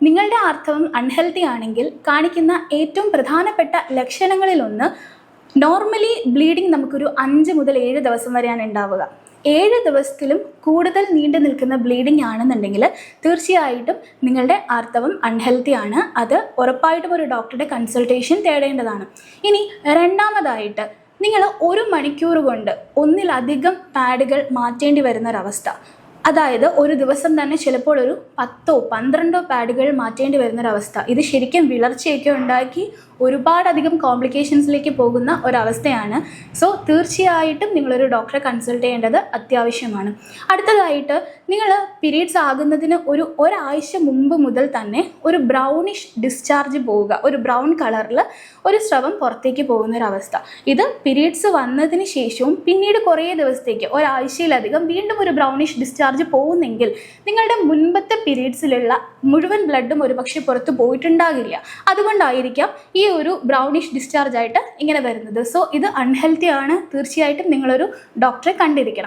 നിങ്ങളുടെ ആർത്തവം അൺഹെൽത്തി ആണെങ്കിൽ കാണിക്കുന്ന ഏറ്റവും പ്രധാനപ്പെട്ട ലക്ഷണങ്ങളിലൊന്ന് നോർമലി ബ്ലീഡിങ് നമുക്കൊരു 5 മുതൽ 7 ദിവസം വരെയാണ് ഉണ്ടാവുക. 7 ദിവസത്തിലും കൂടുതൽ നീണ്ടു നിൽക്കുന്ന ബ്ലീഡിംഗ് ആണെന്നുണ്ടെങ്കിൽ തീർച്ചയായിട്ടും നിങ്ങളുടെ ആർത്തവം അൺഹെൽത്തി ആണ്. അത് ഉറപ്പായിട്ടും ഒരു ഡോക്ടറുടെ കൺസൾട്ടേഷൻ തേടേണ്ടതാണ്. ഇനി രണ്ടാമതായിട്ട് നിങ്ങൾ 1 മണിക്കൂർ കൊണ്ട് ഒന്നിലധികം പാഡുകൾ മാറ്റേണ്ടി വരുന്നൊരവസ്ഥ, അതായത് ഒരു ദിവസം തന്നെ ചിലപ്പോൾ ഒരു 10-12 പാഡുകൾ മാറ്റേണ്ടി വരുന്നൊരവസ്ഥ, ഇത് ശരിക്കും വിളർച്ചയൊക്കെ ഉണ്ടാക്കി ഒരുപാടധികം കോംപ്ലിക്കേഷൻസിലേക്ക് പോകുന്ന ഒരവസ്ഥയാണ്. സോ തീർച്ചയായിട്ടും നിങ്ങളൊരു ഡോക്ടറെ കൺസൾട്ട് ചെയ്യേണ്ടത് അത്യാവശ്യമാണ്. അടുത്തതായിട്ട് നിങ്ങൾ പീരീഡ്സ് ആകുന്നതിന് ഒരാഴ്ച മുമ്പ് മുതൽ തന്നെ ഒരു ബ്രൗണിഷ് ഡിസ്ചാർജ് പോവുക, ഒരു ബ്രൗൺ കളറിൽ ഒരു സ്രവം പുറത്തേക്ക് പോകുന്നൊരവസ്ഥ. ഇത് പീരീഡ്സ് വന്നതിന് ശേഷവും പിന്നീട് കുറേ ദിവസത്തേക്ക് ഒരാഴ്ചയിലധികം വീണ്ടും ഒരു ബ്രൗണിഷ് ഡിസ്ചാർജ് പോകുന്നെങ്കിൽ നിങ്ങളുടെ മുൻപത്തെ പീരീഡ്സിലുള്ള മുഴുവൻ ബ്ലഡും ഒരുപക്ഷെ പുറത്ത് പോയിട്ടുണ്ടാകില്ല. അതുകൊണ്ടായിരിക്കാം ഈ ഒരു ബ്രൗണിഷ് ഡിസ്ചാർജ് ആയിട്ട് ഇങ്ങനെ വരുന്നത്. സോ ഇത് അൺഹെൽത്തി ആണ്. തീർച്ചയായിട്ടും നിങ്ങളൊരു ഡോക്ടറെ കണ്ടിരിക്കണം.